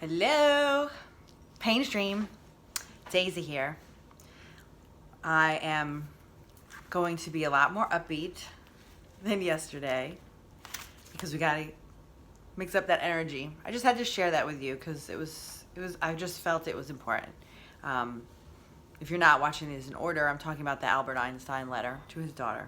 Hello, Pain Stream. Daisy here. I am going to be a lot more upbeat than yesterday because we gotta mix up that energy. I just had to share that with you because I just felt it was important. If you're not watching these in order, I'm talking about the Albert Einstein letter to his daughter.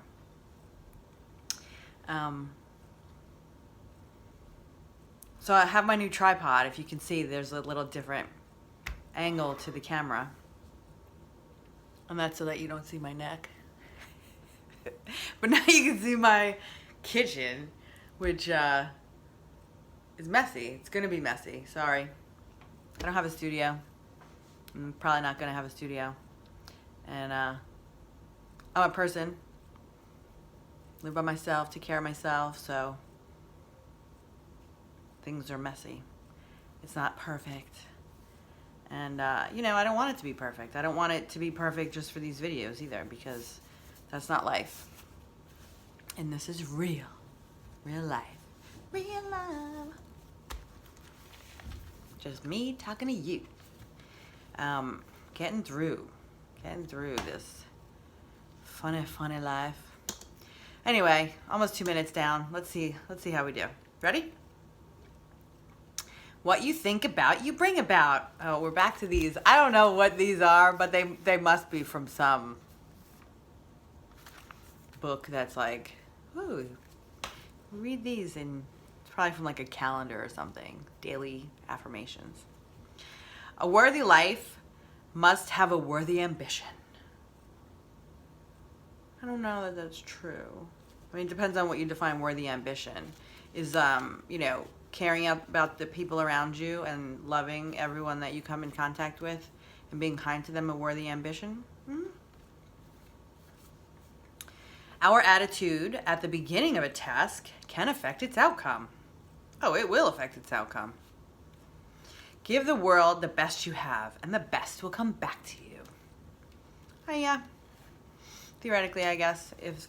So I have my new tripod. If you can see, there's a little different angle to the camera. And that's so that you don't see my neck. But now you can see my kitchen, which is messy. It's gonna be messy, sorry. I don't have a studio. I'm probably not gonna have a studio. And I'm a person. Live by myself, take care of myself, so things are messy. It's not perfect. And, I don't want it to be perfect. I don't want it to be perfect just for these videos either, because that's not life. And this is real life. Real love. Just me talking to you. Getting through this funny life. Anyway, almost 2 minutes down. Let's see how we do. Ready? What you think about, you bring about. Oh, we're back to these. I don't know what these are, but they must be from some book that's like, ooh, read these, and it's probably from like a calendar or something. Daily affirmations. A worthy life must have a worthy ambition. I don't know that that's true. I mean, it depends on what you define worthy ambition. Is, caring about the people around you and loving everyone that you come in contact with and being kind to them a worthy ambition? Mm-hmm. Our attitude at the beginning of a task can affect its outcome. Oh, it will affect its outcome. Give the world the best you have, and the best will come back to you. Oh, yeah. Theoretically, I guess, if,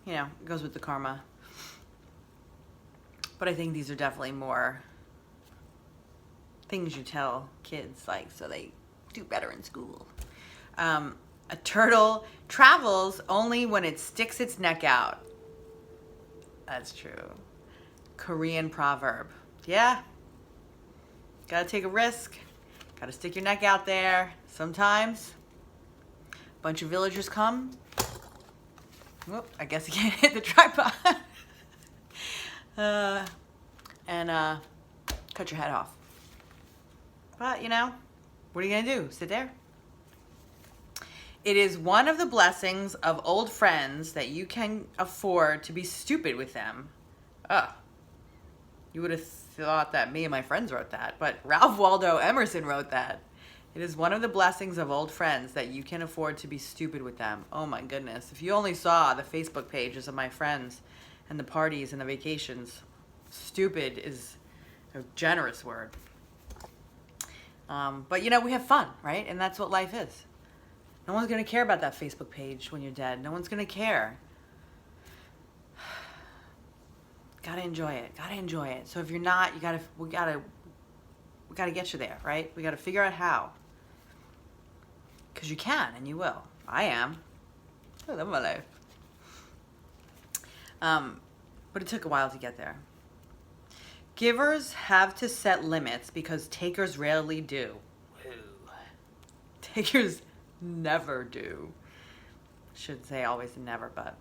it goes with the karma. But I think these are definitely more things you tell kids, like, so they do better in school. A turtle travels only when it sticks its neck out. That's true. Korean proverb. Yeah. Gotta take a risk. Gotta stick your neck out there. Sometimes a bunch of villagers come. Whoop, I guess you can't hit the tripod. And cut your head off. But, what are you gonna do? Sit there? It is one of the blessings of old friends that you can afford to be stupid with them. You would have thought that me and my friends wrote that, but Ralph Waldo Emerson wrote that. It is one of the blessings of old friends that you can afford to be stupid with them. Oh my goodness. If you only saw the Facebook pages of my friends and the parties and the vacations, stupid is a generous word. But we have fun, right? And that's what life is. No one's gonna care about that Facebook page when you're dead. No one's gonna care. Gotta enjoy it. So if you're not, we gotta get you there, right? We gotta figure out how. Because you can, and you will. I am. I love my life. But it took a while to get there. Givers have to set limits because takers rarely do. Woo. Takers never do. Should say always and never, but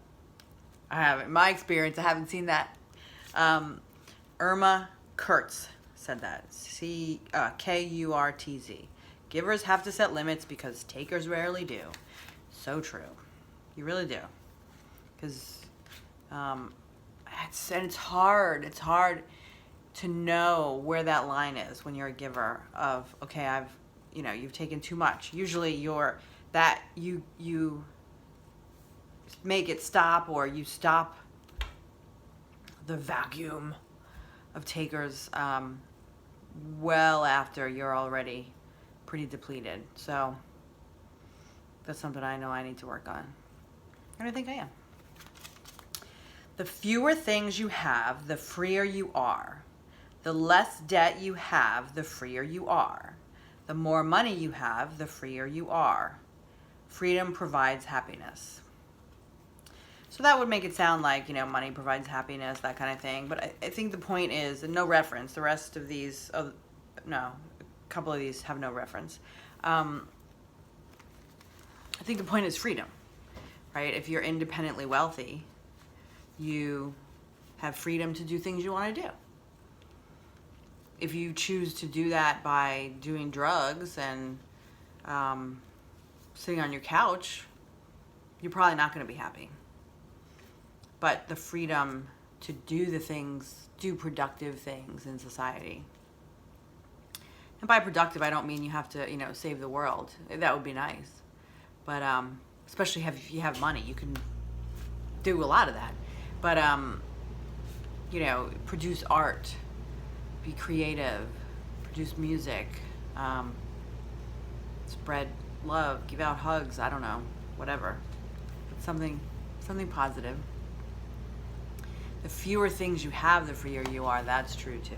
I haven't. In my experience, I haven't seen that. Irma Kurtz said that. Kurtz. Givers have to set limits because takers rarely do. So true. You really do. Because it's hard. It's hard to know where that line is when you're a giver of, okay, you've taken too much. Usually you make it stop, or you stop the vacuum of takers well after you're already pretty depleted. So that's something I know I need to work on. And I think I am. The fewer things you have, the freer you are. The less debt you have, the freer you are. The more money you have, the freer you are. Freedom provides happiness. So that would make it sound like, money provides happiness, that kind of thing. But I think the point is, and no reference, the rest of these, no, a couple of these have no reference. I think the point is freedom, right? If you're independently wealthy, you have freedom to do things you want to do. If you choose to do that by doing drugs and sitting on your couch, you're probably not going to be happy. But the freedom to do productive things in society. And by productive, I don't mean you have to, save the world. That would be nice. But especially if you have money, you can do a lot of that. But, produce art, be creative, produce music, spread love, give out hugs, I don't know, whatever. But something positive. The fewer things you have, the freer you are. That's true too.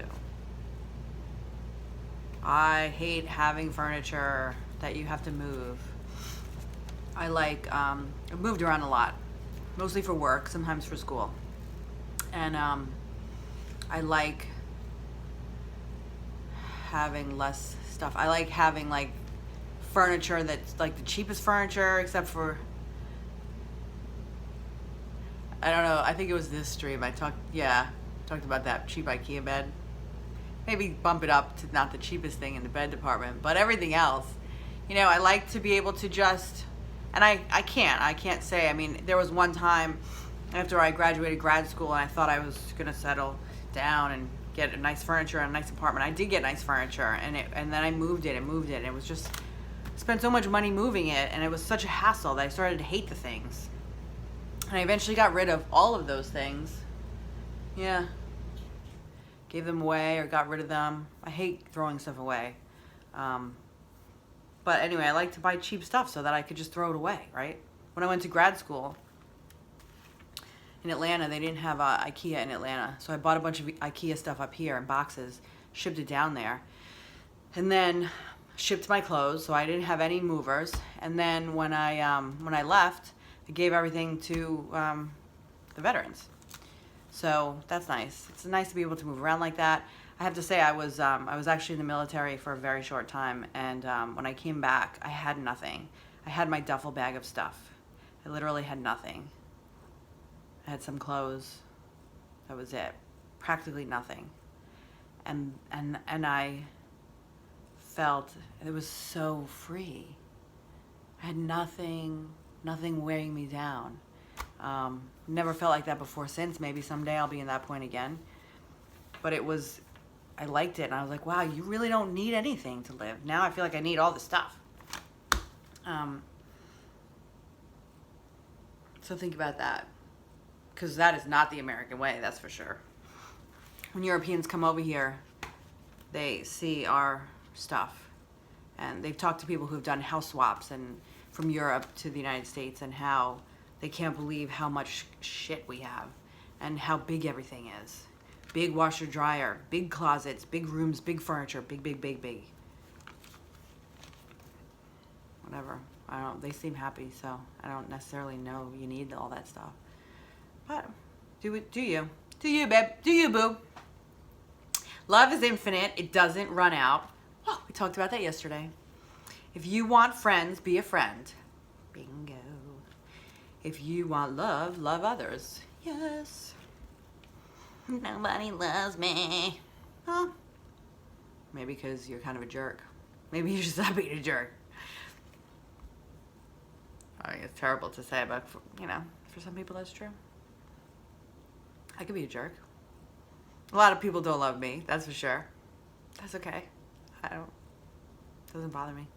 I hate having furniture that you have to move. I I've moved around a lot, mostly for work, sometimes for school. And I like having less stuff. I like having furniture that's the cheapest furniture, except for, I don't know, I think it was this stream I talked about that cheap IKEA bed. Maybe bump it up to not the cheapest thing in the bed department, but everything else, I like to be able to just, and I can't say, there was one time after I graduated grad school and I thought I was going to settle down and get a nice furniture and a nice apartment. I did get nice furniture, and then I moved it, and it was just, spent so much money moving it, and it was such a hassle that I started to hate the things. And I eventually got rid of all of those things. Yeah. Gave them away or got rid of them. I hate throwing stuff away. But anyway, I like to buy cheap stuff so that I could just throw it away, right? When I went to grad school in Atlanta, they didn't have IKEA in Atlanta. So I bought a bunch of IKEA stuff up here in boxes, shipped it down there, and then shipped my clothes, so I didn't have any movers. And then when I left, I gave everything to the veterans. So that's nice. It's nice to be able to move around like that. I have to say, I was actually in the military for a very short time, and when I came back, I had nothing. I had my duffel bag of stuff. I literally had nothing. I had some clothes. That was it. Practically nothing. And I felt it was so free. I had nothing weighing me down. Never felt like that before since. Maybe someday I'll be in that point again. But I liked it, and I was like, wow, you really don't need anything to live. Now I feel like I need all the stuff. So think about that, because that is not the American way, that's for sure. When Europeans come over here, they see our stuff, and they've talked to people who've done house swaps and from Europe to the United States, and how they can't believe how much shit we have and how big everything is. Big washer dryer, big closets, big rooms, big furniture, big. Whatever. They seem happy, so I don't necessarily know you need all that stuff. But do you, babe. Do you, boo. Love is infinite. It doesn't run out. Oh, we talked about that yesterday. If you want friends, be a friend. Bingo. If you want love, love others. Yes. Nobody loves me. Huh? Maybe because you're kind of a jerk. Maybe you should stop being a jerk. It's terrible to say, but for some people that's true. I could be a jerk. A lot of people don't love me, that's for sure. That's okay. Doesn't bother me.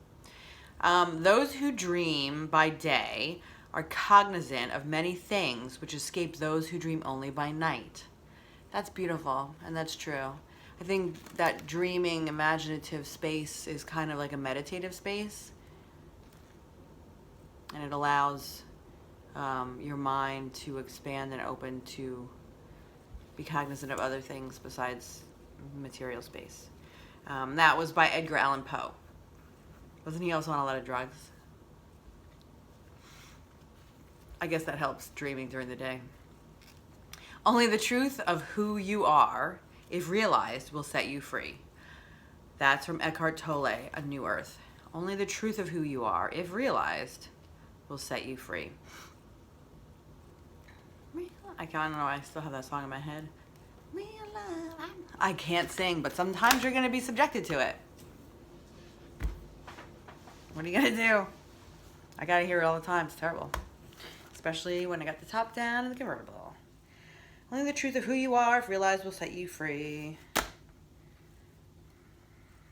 Those who dream by day are cognizant of many things which escape those who dream only by night. That's beautiful, and that's true. I think that dreaming, imaginative space is kind of like a meditative space, and it allows your mind to expand and open to be cognizant of other things besides material space. That was by Edgar Allan Poe. Wasn't he also on a lot of drugs? I guess that helps dreaming during the day. Only the truth of who you are, if realized, will set you free. That's from Eckhart Tolle, A New Earth. Only the truth of who you are, if realized, will set you free. I don't know, I still have that song in my head. I can't sing, but sometimes you're going to be subjected to it. What are you going to do? I got to hear it all the time. It's terrible. Especially when I got the top down in the convertible. Only the truth of who you are, if realized, will set you free.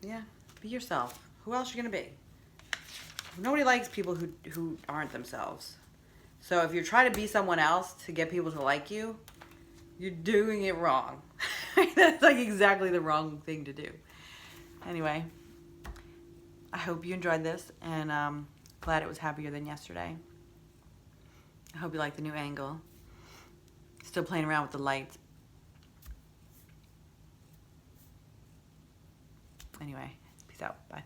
Yeah, be yourself. Who else are you going to be? Nobody likes people who aren't themselves. So if you're trying to be someone else to get people to like you, you're doing it wrong. That's like exactly the wrong thing to do. Anyway, I hope you enjoyed this, and glad it was happier than yesterday. I hope you like the new angle. Still playing around with the lights. Anyway, peace out. Bye.